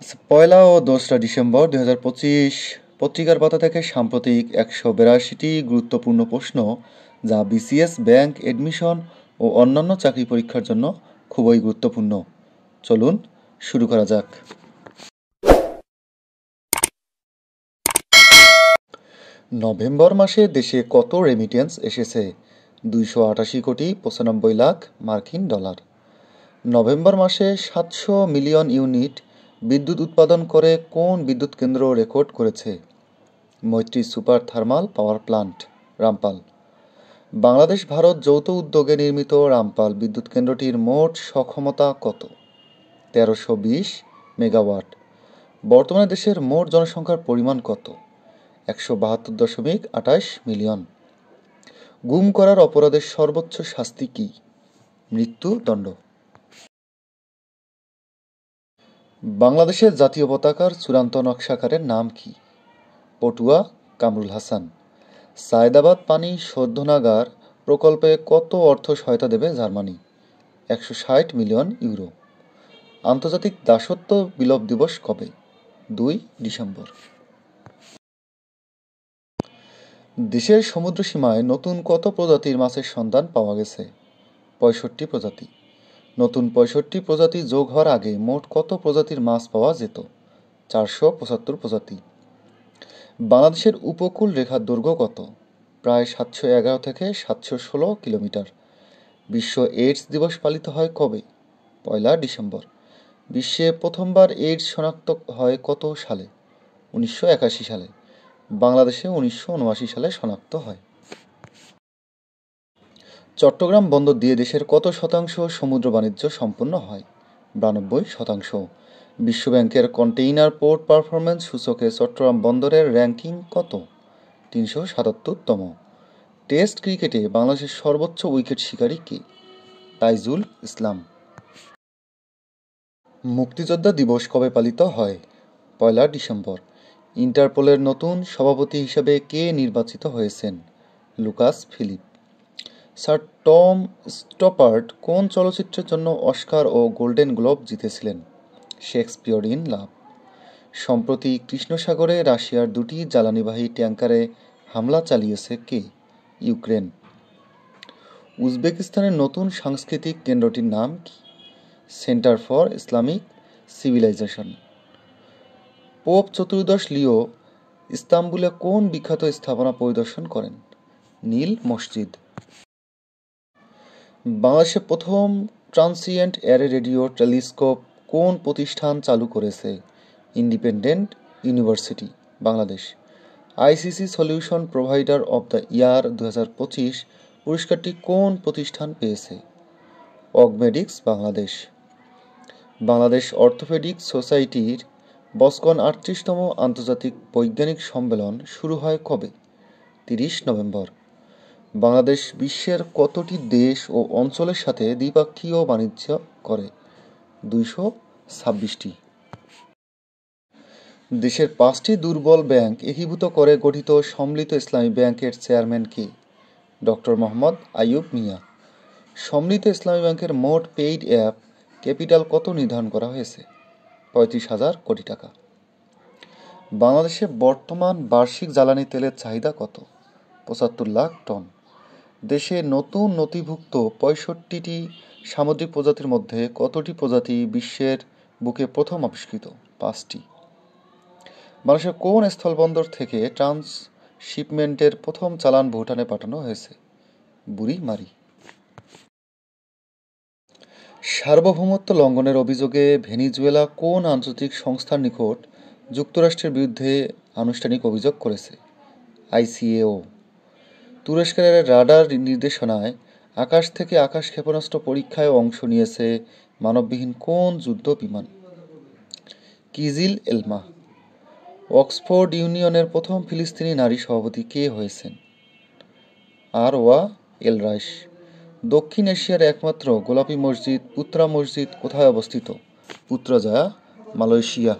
পয়লা ও ২রা ডিসেম্বর ২০২৫ পত্রিকার পাতা থেকে সাম্প্রতিক ১৮২টি গুরুত্বপূর্ণ প্রশ্ন যা বিসিএস, ব্যাংক, এডমিশন ও অন্যান্য চাকরি পরীক্ষার জন্য খুবই গুরুত্বপূর্ণ। চলুন শুরু করা যাক। নভেম্বর মাসে দেশে কত রেমিটেন্স এসেছে? ২৮৮,৯৫,০০,০০০ মার্কিন ডলার। নভেম্বর মাসে ৭০০ মিলিয়ন ইউনিট বিদ্যুৎ উৎপাদন করে কোন বিদ্যুৎ কেন্দ্র রেকর্ড করেছে? মৈত্রী super thermal power plant, Rampal. Bangladesh Bharat যৌথ উদ্যোগে নির্মিত রামপাল বিদ্যুৎ কেন্দ্রটির মোট সক্ষমতা কত? ১৩২০ মেগাওয়াট। বর্তমানে দেশের মোট জনসংখ্যার পরিমাণ কত? ১৭২.২৮ মিলিয়ন। গুম করার অপরাধের সর্বোচ্চ শাস্তি কি? মৃত্যুদণ্ড। বাংলাদেশের জাতীয় পতাকার চূড়ান্ত নকশাকারের নাম কি? পটুয়া কামরুল হাসান। সায়েদাবাদ পানি শোধনাগার প্রকল্পে কত অর্থ সহায়তা দেবে জার্মানি? ১৬০ million euro. আন্তর্জাতিক দাসত্ব বিলোপ দিবস কবে? ২ ডিসেম্বর। দেশের সমুদ্র সীমায় নতুন কত প্রজাতির মাছের সন্ধান পাওয়া গেছে? ৬৫ প্রজাতি। নতুন ৬৫ প্রজাতি যোগ হওয়ার আগে মোট কত প্রজাতির মাছ পাওয়া যেত? ৪৭৫ প্রজাতি। বাংলাদেশের উপকূল রেখার দৈর্ঘ্য কত? প্রায় ৭১১ থেকে ৭১৬ কিলোমিটার। বিশ্ব এইডস দিবস পালিত হয় কবে? ১ ডিসেম্বর। বিশ্বে প্রথমবার এইডস শনাক্ত হয় কত সালে? ১৯৮১ সালে। বাংলাদেশে ১৯৭৯ সালে শনাক্ত হয়। চট্টগ্রাম বন্দর দিয়ে দেশের কত শতাংশ সমুদ্র বাণিজ্য সম্পন্ন হয়? ৯২%। বিশ্বব্যাংকের কন্টেইনার পোর্ট পারফরম্যান্স সূচকে চট্টগ্রাম বন্দরের র্যাঙ্কিং কত? ৩৭৭তম। টেস্ট ক্রিকেটে বাংলাদেশের সর্বোচ্চ উইকেট শিকারী কে? তাইজুল ইসলাম। মুক্তিযোদ্ধা দিবস কবে পালিত হয়? ১ ডিসেম্বর। ইন্টারপোলের নতুন সভাপতি হিসেবে কে নির্বাচিত হয়েছেন? Lucas Philip. Sir Tom Stoppard কোন চলচ্চিত্রের জন্য অস্কার ও গোল্ডেন গ্লোব জিতেছিলেন? Shakespeare in love. সম্প্রতি কৃষ্ণসাগরে রাশিয়ার ২টি জ্বালানিবাহী ট্যাংকারে হামলা চালিয়েছে কে? ইউক্রেন। উজবেকিস্তানের নতুন সাংস্কৃতিক কেন্দ্রটির নাম কি? Centre for Islamic civilisation. Pope চতুর্দশ লিও ইস্তাম্বুলে কোন বিখ্যাত স্থাপনা পরিদর্শন করেন? নীল মসজিদ। বাংলাদেশে প্রথম ট্রান্সিয়েন্ট অ্যারে রেডিও টেলিস্কোপ কোন প্রতিষ্ঠান চালু করেছে? Independent university, Bangladesh. ICC solution provider of the year ২০২৫ পুরস্কারটি কোন প্রতিষ্ঠান পেয়েছে? অগমেডিক্স, বাংলাদেশ। বাংলাদেশ অর্থোপেডিক সোসাইটির বসকন ৩৮তম আন্তর্জাতিক বৈজ্ঞানিক সম্মেলন শুরু হয় কবে? ৩০ নভেম্বর। বাংলাদেশ বিশ্বের কতটি দেশ ও অঞ্চলের সাথে দ্বিপক্ষীয় বাণিজ্য করে? ২২৬টি। দেশের ৫টি দুর্বল ব্যাংক একীভূত করে গঠিত সম্মিলিত ইসলামী ব্যাংকের চেয়ারম্যান কে? ডক্টর মোহাম্মদ আইয়ুব মিয়া। সম্মিলিত ইসলামী ব্যাংকের মোট পেইড অ্যাপ ক্যাপিটাল কত নির্ধারণ করা হয়েছে? ৩৫,০০০ কোটি টাকা। বাংলাদেশে বর্তমান বার্ষিক জ্বালানি তেলের চাহিদা কত? ৭৫ লাখ টন। দেশে নতুন নথিভুক্ত ৬৫টি সামুদ্রিক প্রজাতির মধ্যে কতটি প্রজাতি বিশ্বের বুকে প্রথম আবিষ্কৃত? ৫টি। বাংলাদেশের কোন স্থলবন্দর থেকে ট্রান্সশিপমেন্টের প্রথম চালান ভুটানে পাঠানো হয়েছে? বুড়িমারি। সার্বভৌমত্ব লঙ্ঘনের অভিযোগে ভেনেজুয়েলা কোন আন্তর্জাতিক সংস্থার নিকট যুক্তরাষ্ট্রের বিরুদ্ধে আনুষ্ঠানিক অভিযোগ করেছে? আইসিএও। তুরস্কের রাডার নির্দেশনায় আকাশ থেকে আকাশ ক্ষেপণাস্ত্র পরীক্ষায় অংশ নিয়েছে মানববিহীন কোন যুদ্ধ বিমান? কিজিল এলমা। অক্সফোর্ড ইউনিয়নের প্রথম ফিলিস্তিনি নারী সভাপতি কে হয়েছেন? আরওয়া এল রাইস। দক্ষিণ এশিয়ার একমাত্র গোলাপি মসজিদ পুত্রা মসজিদ কোথায় অবস্থিত? পুত্রজায়া, মালয়েশিয়া।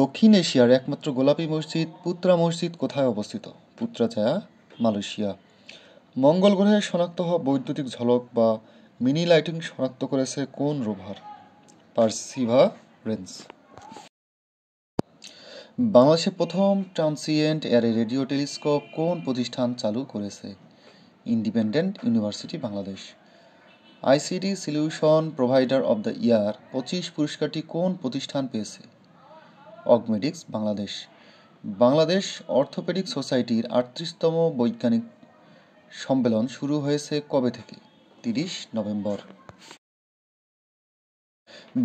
দক্ষিণ এশিয়ার একমাত্র গোলাপি মসজিদ পুত্রা মসজিদ কোথায় অবস্থিত? পুত্রজায়া, মালয়েশিয়া। মঙ্গল গ্রহে শনাক্ত হওয়া বৈদ্যুতিক ঝলক বা মিনি লাইটিং শনাক্ত করেছে কোন রোভার? পারসিভারান্স। রেঞ্জ। বাংলাদেশে প্রথম ট্রান্সিয়েন্ট এয়ারে রেডিও টেলিস্কোপ কোন প্রতিষ্ঠান চালু করেছে? Independent university Bangladesh. ICT solution provider of the year 25 পুরস্কারটি কোন প্রতিষ্ঠান পেয়েছে? অগমেডিক্স বাংলাদেশ। বাংলাদেশ অর্থোপেডিক সোসাইটির 38তম বৈজ্ঞানিক সম্মেলন শুরু হয়েছে কবে থেকে? 30 নভেম্বর।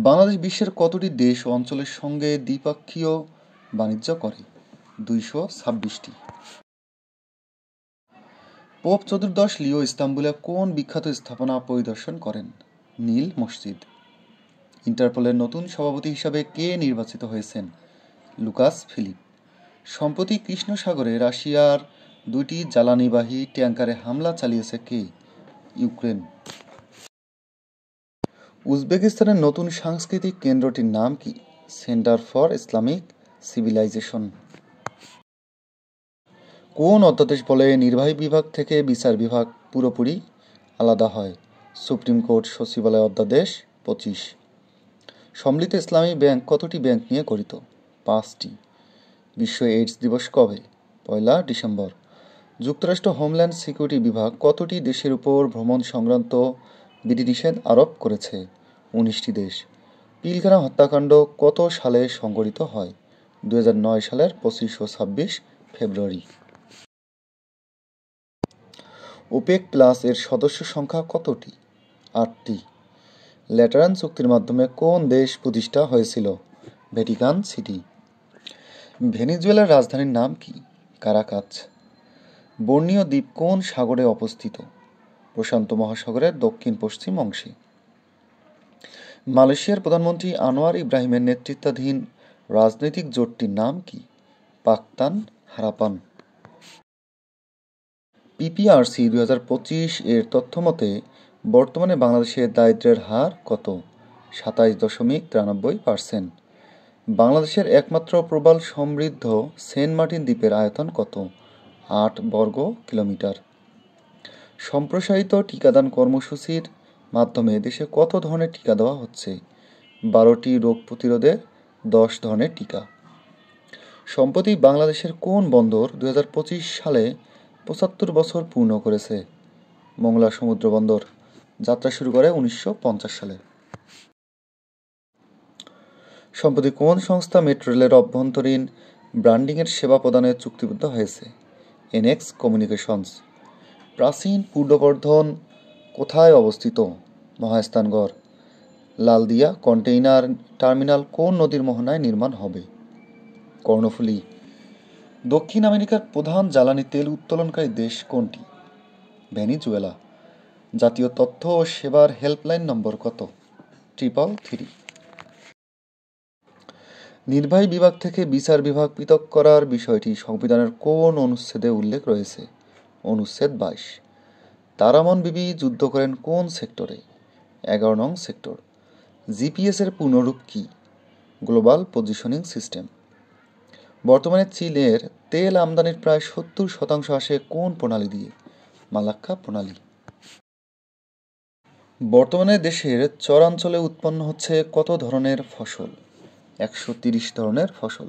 বাংলাদেশ বিশ্বের কতটি দেশ ও অঞ্চলের সঙ্গে দ্বিপক্ষীয় বাণিজ্য করে? 226টি। পোপ চতুর্দশ লিও ইস্তাম্বুলে কোন বিখ্যাত স্থাপনা পরিদর্শন করেন? নীল মসজিদ। ইন্টারপোলের নতুন সভাপতি হিসাবে কে নির্বাচিত হয়েছেন? Lucas Philip. সম্প্রতি কৃষ্ণ সাগরে রাশিয়ার 2টি জ্বালানিবাহী ট্যাঙ্কারে হামলা চালিয়েছে কে? ইউক্রেন। উজবেকিস্তানের নতুন সাংস্কৃতিক কেন্দ্রটির নাম কি? Centre for Islamic civilisation. কোন অধ্যাদেশ বলে নির্বাহী বিভাগ থেকে বিচার বিভাগ পুরোপুরি আলাদা হয়? সুপ্রিম কোর্ট সচিবালয় অধ্যাদেশ 25। সম্মিলিত ইসলামী ব্যাংক কতটি ব্যাংক নিয়ে গঠিত? 5টি। বিশ্ব এইডস দিবস কবে? 1 ডিসেম্বর। যুক্তরাষ্ট্র হোমল্যান্ড সিকিউরিটি বিভাগ কতটি দেশের উপর ভ্রমণ সংক্রান্ত বিধিনিষেধ আরোপ করেছে? 19টি দেশ। পিলখানা হত্যাকাণ্ড কত সালে সংঘটিত হয়? 2009 সালের 25 ও 26 ফেব্রুয়ারি। ওপেক প্লাস এর সদস্য সংখ্যা কতটি? 8টি। ল্যাটেরান চুক্তির মাধ্যমে কোন দেশ প্রতিষ্ঠা হয়েছিল? Vatican city. ভেনেজুয়েলার রাজধানীর নাম কি? কারাকাচ। বর্ণীয় দ্বীপ কোন সাগরে অবস্থিত? প্রশান্ত মহাসাগরের দক্ষিণ পশ্চিম অংশে। মালয়েশিয়ার প্রধানমন্ত্রী আনোয়ার ইব্রাহিমের নেতৃত্বাধীন রাজনৈতিক জোটটির নাম কি? পাকতান হারাপান। পিপিআরসি 2025 এর তথ্যমতে বর্তমানে বাংলাদেশের দারিদ্র্যের হার কত? 27.93%। বাংলাদেশের একমাত্র প্রবাল সমৃদ্ধ সেন্ট মার্টিন দ্বীপের আয়তন কত? 8 বর্গ কিলোমিটার। সম্প্রসারিত টিকাদান কর্মসূচির মাধ্যমে দেশে কত ধরনের টিকা দেওয়া হচ্ছে? 12টি রোগ প্রতিরোধের 10 ধরনের টিকা। সম্প্রতি বাংলাদেশের কোন বন্দর 2025 সালে 75 বছর পূর্ণ করেছে? মোংলা সমুদ্র বন্দর। যাত্রা শুরু করে 1950 সালে। সম্প্রতি কোন সংস্থা মেট্রো রেলের অভ্যন্তরীণ ব্র্যান্ডিংয়ের সেবা প্রদানে চুক্তিবদ্ধ হয়েছে? NX communications. প্রাচীন পূর্ববর্ধন কোথায় অবস্থিত? মহাস্থানগড়। লালদিয়া কন্টেইনার টার্মিনাল কোন নদীর মোহনায় নির্মাণ হবে? কর্ণফুলী। দক্ষিণ আমেরিকার প্রধান জ্বালানি তেল উত্তোলনকারী দেশ কোনটি? ভেনেজুয়েলা। জাতীয় তথ্য ও সেবার হেল্পলাইন নম্বর কত? 333। নির্বাহী বিভাগ থেকে বিচার বিভাগ পৃথক করার বিষয়টি সংবিধানের কোন অনুচ্ছেদে উল্লেখ রয়েছে? অনুচ্ছেদ 22। তারামন বিবি যুদ্ধ করেন কোন সেক্টরে? 11 নং সেক্টর। জিপিএস এর পূর্ণরূপ কি? Global positioning system. বর্তমানে চীনের তেল আমদানির প্রায় 70% আসে কোন প্রণালী দিয়ে? মালাক্কা প্রণালী। বর্তমানে দেশের চরাঞ্চলে উৎপন্ন হচ্ছে কত ধরনের ফসল? 130 ধরনের ফসল।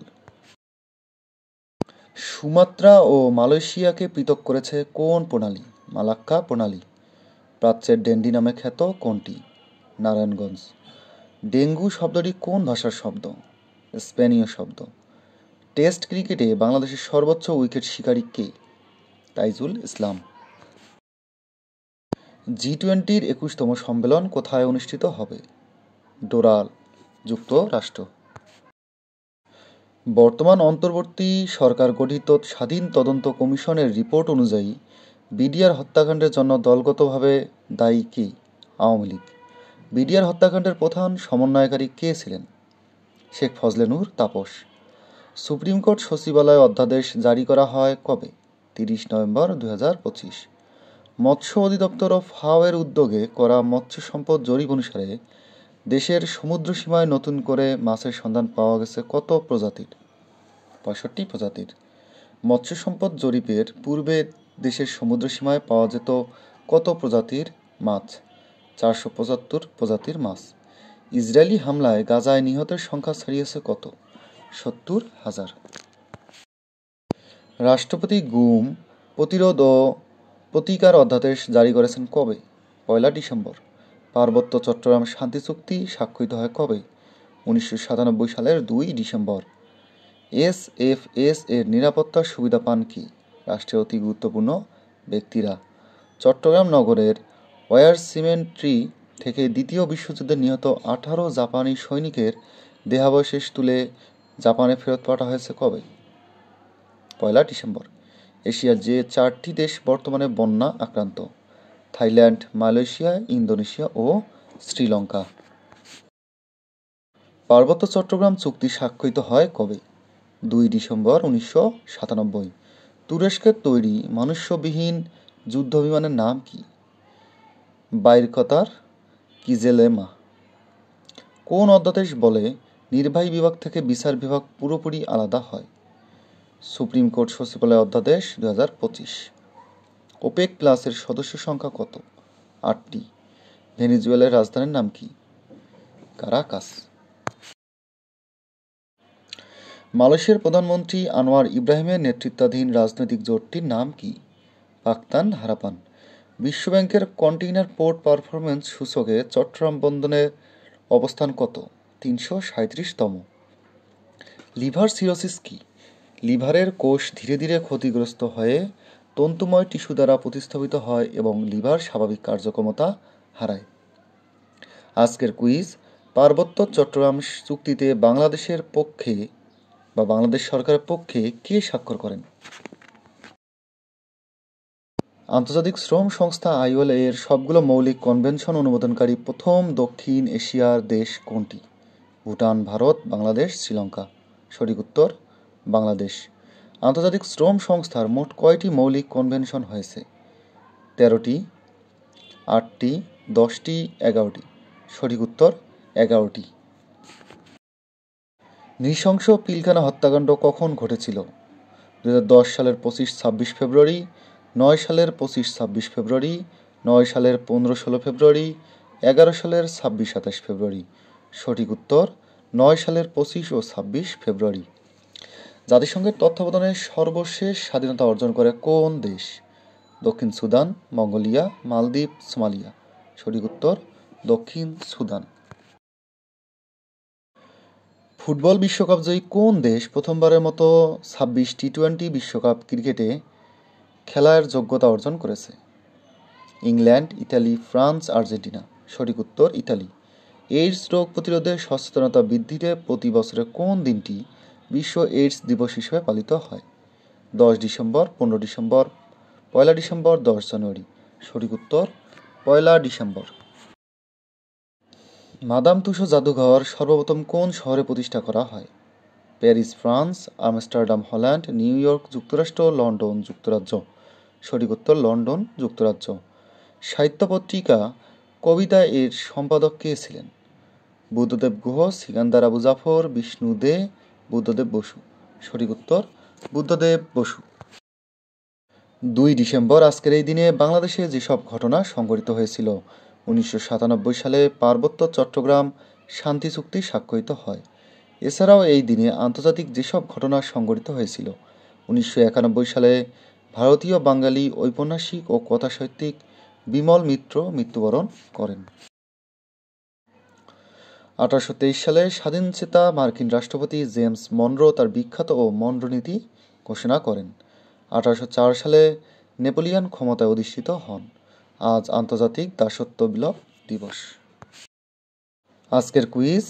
সুমাত্রা ও মালয়েশিয়াকে পৃথক করেছে কোন প্রণালী? মালাক্কা প্রণালী। প্রাচ্যের ডেন্ডি নামে খ্যাত কোনটি? নারায়ণগঞ্জ। ডেঙ্গু শব্দটি কোন ভাষার শব্দ? স্পেনীয় শব্দ। টেস্ট ক্রিকেটে বাংলাদেশের সর্বোচ্চ উইকেট শিকারী কে? তাইজুল ইসলাম। জি20-র 21তম সম্মেলন কোথায় অনুষ্ঠিত হবে? ডোরাল, যুক্তরাষ্ট্র। বর্তমান অন্তর্বর্তী সরকার গঠিত স্বাধীন তদন্ত কমিশনের রিপোর্ট অনুযায়ী বিডিআর হত্যাকাণ্ডের জন্য দলগতভাবে দায়ী কে? আওয়ামী লীগ। বিডিআর হত্যাকাণ্ডের প্রধান সমন্বয়কারী কে ছিলেন? শেখ ফজলে নূর তাপস। সুপ্রিম কোর্ট সচিবালয় অধ্যাদেশ জারি করা হয় কবে? 30 নভেম্বর 2025। মৎস্য অধিদপ্তর ও ফাও-এর উদ্যোগে করা মৎস্য সম্পদ জরিপ অনুসারে দেশের সমুদ্র সীমায় নতুন করে মাছের সন্ধান পাওয়া গেছে কত প্রজাতির? 65 প্রজাতির। মৎস্য সম্পদ জরিপের পূর্বে দেশের সমুদ্র সীমায় পাওয়া যেত কত প্রজাতির মাছ? 475 প্রজাতির মাছ। ইসরায়েলি হামলায় গাজায় নিহতের সংখ্যা ছাড়িয়েছে কত? 70,000। রাষ্ট্রপতি গুম, প্রতিরোধ ও প্রতিকার অধ্যাদেশ জারি করেছেন কবে? 1 ডিসেম্বর। পার্বত্য চট্টগ্রাম শান্তি চুক্তি স্বাক্ষরিত হয় কবে? 1997 সালের 2 ডিসেম্বর। SFS এর নিরাপত্তার সুবিধা পান কি? রাষ্ট্রের অতি গুরুত্বপূর্ণ ব্যক্তিরা। চট্টগ্রাম নগরের ওয়ার সিমেট্রি থেকে দ্বিতীয় বিশ্বযুদ্ধে নিহত 18 জাপানি সৈনিকের দেহাবশেষ তুলে জাপানে ফেরত পাঠানো হয়েছে কবে? 1 ডিসেম্বর। এশিয়ার যে 4টি দেশ বর্তমানে বন্যা আক্রান্ত? থাইল্যান্ড, মালয়েশিয়া, ইন্দোনেশিয়া ও শ্রীলঙ্কা। পার্বত্য চট্টগ্রাম চুক্তি স্বাক্ষরিত হয় কবে? 2 ডিসেম্বর 1997। তুরস্কের তৈরি মনুষ্যবিহীন যুদ্ধবিমানের নাম কি? বাইরকতার কিজেলেমা। কোন অধ্যাদেশ বলে নির্বাহী বিভাগ থেকে বিচার বিভাগ পুরোপুরি আলাদা হয়? সুপ্রিম কোর্ট সচিবালয় অধ্যাদেশ 2025। ওপেক প্লাসের সদস্য সংখ্যা কত? 8টি। ভেনেজুয়েলার রাজধানীর নাম কি? কারাকাস। মালয়েশিয়ার প্রধানমন্ত্রী আনোয়ার ইব্রাহিমের নেতৃত্বাধীন রাজনৈতিক জোটটির নাম কি? পাক্তান হারাপান। বিশ্বব্যাংকের কন্টেইনার পোর্ট পারফরমেন্স সূচকে চট্টগ্রাম বন্দরের অবস্থান কত? 337তম। লিভার সিরোসিস কি? লিভারের কোষ ধীরে ধীরে ক্ষতিগ্রস্ত হয়ে তন্তুময় টিস্যু দ্বারা প্রতিস্থাপিত হয় এবং লিভার স্বাভাবিক কার্যক্ষমতা হারায়। আজকের কুইজ, পার্বত্য চট্টগ্রাম চুক্তিতে বাংলাদেশের পক্ষে বা বাংলাদেশ সরকারের পক্ষে কে স্বাক্ষর করেন? আন্তর্জাতিক শ্রম সংস্থা ILO এর সবগুলো মৌলিক কনভেনশন অনুমোদনকারী প্রথম দক্ষিণ এশিয়ার দেশ কোনটি? ভুটান, ভারত, বাংলাদেশ, শ্রীলঙ্কা। সঠিক উত্তর বাংলাদেশ। আন্তর্জাতিক শ্রম সংস্থার মোট কয়টি মৌলিক কনভেনশন হয়েছে? 13টি, 8টি, 10টি, 11টি। সঠিক উত্তর 11টি। নৃশংস পিলখানা হত্যাকাণ্ড কখন ঘটেছিল? 2010 সালের 25-26 ফেব্রুয়ারি, 9 সালের 25-26 ফেব্রুয়ারি, 9 সালের 15-16 ফেব্রুয়ারি, 11 সালের 26-27 ফেব্রুয়ারি। সঠিক উত্তর 9 সালের 25 ও 26 ফেব্রুয়ারি। জাতিসংঘের তত্ত্বাবধানে সর্বশেষ স্বাধীনতা অর্জন করে কোন দেশ? দক্ষিণ সুদান, মঙ্গোলিয়া, মালদ্বীপ, সোমালিয়া। সঠিক উত্তর দক্ষিণ সুদান। ফুটবল বিশ্বকাপ জয়ী কোন দেশ প্রথমবারের মতো 26 টি-20 বিশ্বকাপ ক্রিকেটে খেলার যোগ্যতা অর্জন করেছে? England, Italy, France, Argentina. সঠিক উত্তর ইতালি। এইডস রোগ প্রতিরোধে সচেতনতা বৃদ্ধিতে প্রতি বছরে কোন দিনটি বিশ্ব এইডস দিবস হিসেবে পালিত হয়? 10 ডিসেম্বর, 15 ডিসেম্বর, 1 ডিসেম্বর, 10 জানুয়ারি। সঠিক উত্তর 1 ডিসেম্বর। মাদাম তুসো জাদুঘর সর্বপ্রথম কোন শহরে প্রতিষ্ঠা করা হয়? Paris, France, Amsterdam, Holland, New York, যুক্তরাষ্ট্র, লন্ডন, যুক্তরাজ্য। সঠিক উত্তর লন্ডন, যুক্তরাজ্য। সাহিত্য পত্রিকা কবিতা এর সম্পাদক কে ছিলেন? বুদ্ধদেব গুহ, সিকান্দার আবু জাফর, বিষ্ণু দে, বুদ্ধদেব বসু। সঠিক উত্তর বুদ্ধদেব বসু। 2 ডিসেম্বর আজকের এই দিনে বাংলাদেশে যেসব ঘটনা সংঘটিত হয়েছিল? 1997 সালে পার্বত্য চট্টগ্রাম শান্তি চুক্তি স্বাক্ষরিত হয়। এছাড়াও এই দিনে আন্তর্জাতিক যেসব ঘটনা সংঘটিত হয়েছিল? 1991 সালে ভারতীয় বাঙালি ঔপন্যাসিক ও কথাসাহিত্যিক বিমল মিত্র মৃত্যুবরণ করেন। 1823 সালে স্বাধীনচেতা মার্কিন রাষ্ট্রপতি জেমস মনরো তার বিখ্যাত ও মনরো নীতি ঘোষণা করেন। 1804 সালে নেপোলিয়ন ক্ষমতায় অধিষ্ঠিত হন। আজ আন্তর্জাতিক দাসত্ব বিলোপ দিবস। আজকের কুইজ,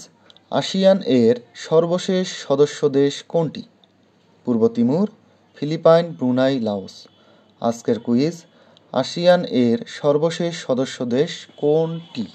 আসিয়ান এর সর্বশেষ সদস্য দেশ কোনটি? পূর্ব তিমুর, ফিলিপাইন, ব্রুনাই, লাওস। আজকের কুইজ, আসিয়ান এর সর্বশেষ সদস্য দেশ কোনটি?